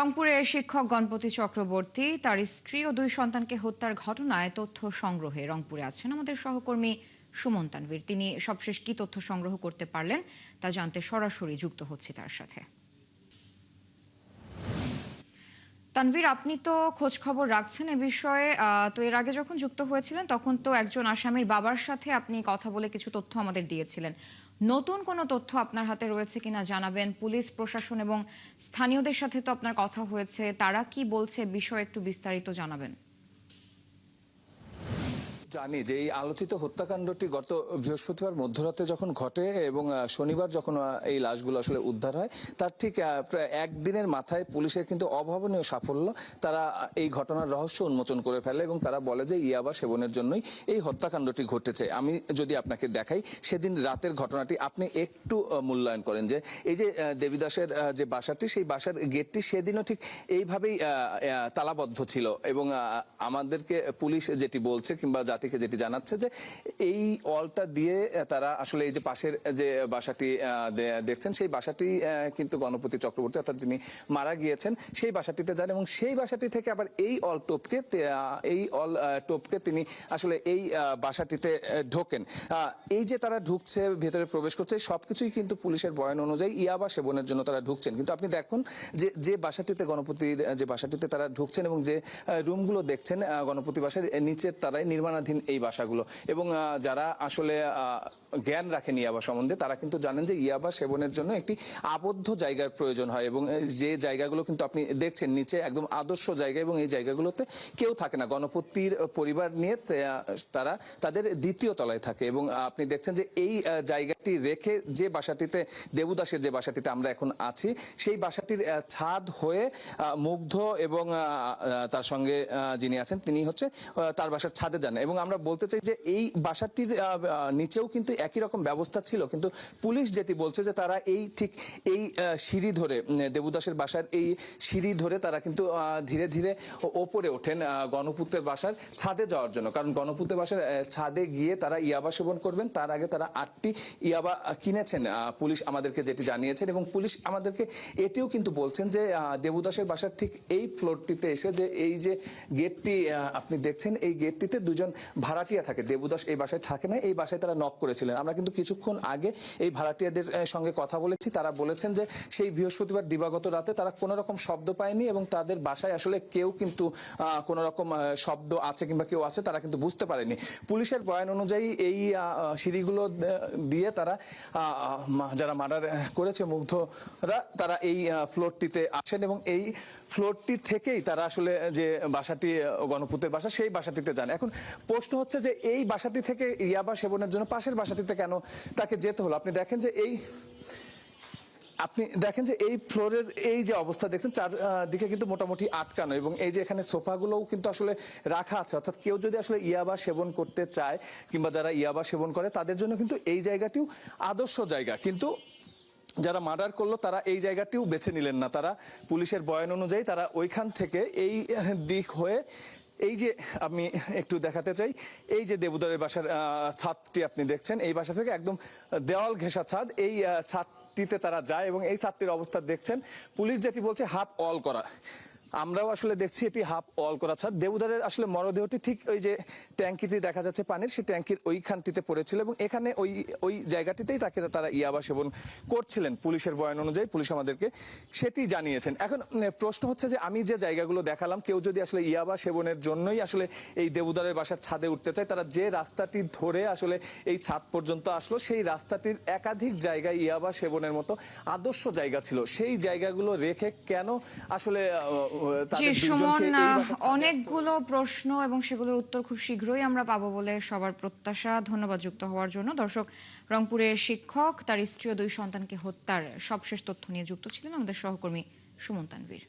রংপুরে শিক্ষক গণপতি চক্রবর্তী তার স্ত্রী ও দুই সন্তানকে হত্যার ঘটনায় তথ্য সংগ্রহে রংপুরে আছেন আমাদের সহকর্মী সুমন তানভীর। তিনি সবশেষ কি তথ্য সংগ্রহ করতে পারলেন তা জানতে সরাসরি যুক্ত হচ্ছি তার সাথে। তানভীর, আপনি তো খোঁজ খবর রাখছেন এ বিষয়ে, তো এর আগে যখন যুক্ত হয়েছিলেন তখন তো একজন আসামির বাবার সাথে আপনি কথা বলে কিছু তথ্য আমাদের দিয়েছিলেন। নতুন কোনো তথ্য আপনার হাতে রয়েছে কিনা জানাবেন। পুলিশ প্রশাসন এবং স্থানীয়দের সাথে তো আপনার কথা হয়েছে, তারা কি বলছে বিষয়ে একটু বিস্তারিত জানাবেন। জানি যে এই আলোচিত হত্যাকাণ্ডটি গত বৃহস্পতিবার মধ্যরাতে যখন ঘটে এবং শনিবার যখন এই লাশগুলো আসলে উদ্ধার হয়, তার ঠিক প্রায় একদিনের মাথায় পুলিশের কিন্তু অভাবনীয় সাফল্য। তারা এই ঘটনার রহস্য উন্মোচন করে ফেলে এবং তারা বলে যে ইয়াবা সেবনের জন্যই এই হত্যাকাণ্ডটি ঘটেছে। আমি যদি আপনাকে দেখাই সেদিন রাতের ঘটনাটি, আপনি একটু মূল্যায়ন করেন যে এই যে দেবীদাসের যে বাসাটি, সেই বাসার গেটটি সেদিনও ঠিক এইভাবেই তালাবদ্ধ ছিল এবং আমাদেরকে পুলিশ যেটি বলছে কিংবা জাতিকে যেটি জানাচ্ছে যে এই ওয়ালটা দিয়ে তারা আসলে এই যে পাশের যে বাসাটি দেখছেন, সেই বাসাটি কিন্তু গণপতি চক্রবর্তী অর্থাৎ যিনি মারা গিয়েছেন সেই বাসাটিতে যান এবং সেই বাসাটি থেকে আবার এই অল টোপকে তিনি আসলে এই বাসাটিতে ঢোকেন। এই যে তারা ঢুকছে, ভেতরে প্রবেশ করছে, সবকিছুই কিন্তু পুলিশের বয়ান অনুযায়ী ইয়াবা সেবনের জন্য তারা ঢুকছেন। কিন্তু আপনি দেখুন যে যে বাসাটিতে গণপতির যে বাসাটিতে তারা ঢুকছেন এবং যে রুমগুলো দেখছেন গণপতি বাসার নিচের তারাই নির্মাণাধীন এই বাসাগুলো, এবং যারা আসলে জ্ঞান রাখেন ইয়াবা সম্বন্ধে তারা কিন্তু জানেন যে ইয়াবা সেবনের জন্য একটি আবদ্ধ জায়গার প্রয়োজন হয় এবং যে জায়গাগুলো কিন্তু আপনি দেখছেন নিচে একদম আদর্শ জায়গা, এবং এই জায়গাগুলোতে কেউ থাকে না। গণপতির পরিবার নিয়ে তারা তাদের দ্বিতীয় তলায় থাকে এবং আপনি দেখছেন যে এই জায়গাটি রেখে যে বাসাটিতে দেবুদাসের যে বাসাটিতে আমরা এখন আছি, সেই বাসাটির ছাদ হয়ে মুগ্ধ এবং তার সঙ্গে যিনি আছেন তিনি হচ্ছে তার বাসার ছাদে যান। এবং আমরা বলতে চাই যে এই বাসাটির নিচেও কিন্তু একই রকম ব্যবস্থা ছিল, কিন্তু পুলিশ যেটি বলছে যে তারা এই ঠিক এই সিঁড়ি ধরে, দেবুদাসের বাসার এই সিঁড়ি ধরে তারা কিন্তু ধীরে ধীরে ওপরে ওঠেন গণপূতের বাসার ছাদে যাওয়ার জন্য। কারণ গণপূতের বাসার ছাদে গিয়ে তারা ইয়াবা সেবন করবেন। তার আগে তারা 8টি ইয়াবা কিনেছেন, পুলিশ আমাদেরকে যেটি জানিয়েছেন। এবং পুলিশ আমাদেরকে এটিও কিন্তু বলছেন যে দেবুদাসের বাসার ঠিক এই ফ্লোরটিতে এসে যে এই যে গেটটি আপনি দেখছেন, এই গেটটিতে দুজন ভাড়াটিয়া থাকে। দেবুদাস এই বাসায় থাকে না, এই বাসায় তারা নক করেছিলেন। আমরা কিন্তু কিছুক্ষণ আগে এই ভাড়াটিয়াদের সঙ্গে কথা বলেছি। তারা বলেছেন যে সেই বৃহস্পতিবার দিবাগত রাতে তারা কোনো রকম শব্দ পায়নি এবং তাদের বাসায় আসলে কেউ কিন্তু কোনো রকম শব্দ আছে কিংবা কেউ আছে তারা কিন্তু বুঝতে পারেনি। পুলিশের বয়ান অনুযায়ী এই সিঁড়িগুলো দিয়ে তারা যারা মার্ডার করেছে মুগ্ধরা, তারা এই ফ্লোরটিতে আসেন এবং এই ফ্লোরটি থেকেই তারা আসলে যে বাসাটি গণপূতের বাসা, সেই বাসাটিতে যান। এখন প্রশ্ন হচ্ছে যে এই বাসাটি থেকে ইয়াবা সেবনের জন্য পাশের বাসাটিতে কেন তাকে যেতে হলো। আপনি দেখেন যে এই ফ্লোরের এই যে অবস্থা দেখছেন, চারদিকে কিন্তু মোটামুটি আটকানো, এবং এই যে এখানে সোফাগুলোও কিন্তু আসলে রাখা আছে। অর্থাৎ কেউ যদি আসলে ইয়াবা সেবন করতে চায় কিংবা যারা ইয়াবা সেবন করে তাদের জন্য কিন্তু এই জায়গাটিও আদর্শ জায়গা। কিন্তু যারা মার্ডার করলো তারা এই জায়গাটিও বেছে নিলেন না। তারা পুলিশের বয়ান অনুযায়ী তারা ওইখান থেকে এই দিক হয়ে, এই যে আমি একটু দেখাতে চাই, এই যে দেবুদারের বাসার ছাদটি আপনি দেখছেন, এই বাসা থেকে একদম দেওয়াল ঘেঁষা ছাদ, এই ছাদটিতে তারা যায় এবং এই ছাদটির অবস্থা দেখছেন। পুলিশ যেটি বলছে হাফ অল করা, আমরাও আসলে দেখছি এটি হাফ অল করা ছাদ। দেবুদারের আসলে মরদেহটি ঠিক ওই যে ট্যাঙ্কিটি দেখা যাচ্ছে পানির, সেই ট্যাঙ্কির ওইখানটিতে পড়েছিল এবং এখানে ওই জায়গাটিতেই তারা ইয়াবা সেবন করছিলেন। পুলিশের বয়ান অনুযায়ী পুলিশ আমাদেরকে সেটি জানিয়েছেন। এখন প্রশ্ন হচ্ছে যে আমি যে জায়গাগুলো দেখালাম, কেউ যদি আসলে ইয়াবা সেবনের জন্যই আসলে এই দেবুদারের বাসার ছাদে উঠতে চায়, তারা যে রাস্তাটি ধরে আসলে এই ছাদ পর্যন্ত আসলো, সেই রাস্তাটির একাধিক জায়গায় ইয়াবা সেবনের মতো আদর্শ জায়গা ছিল। সেই জায়গাগুলো রেখে কেন আসলে সুমন, অনেকগুলো প্রশ্ন এবং সেগুলোর উত্তর খুব শীঘ্রই আমরা পাবো বলে সবার প্রত্যাশা। ধন্যবাদ যুক্ত হওয়ার জন্য। দর্শক, রংপুরে শিক্ষক তার স্ত্রী ও দুই সন্তানকে হত্যার সবশেষ তথ্য নিয়ে যুক্ত ছিলেন আমাদের সহকর্মী সুমন তানভীর।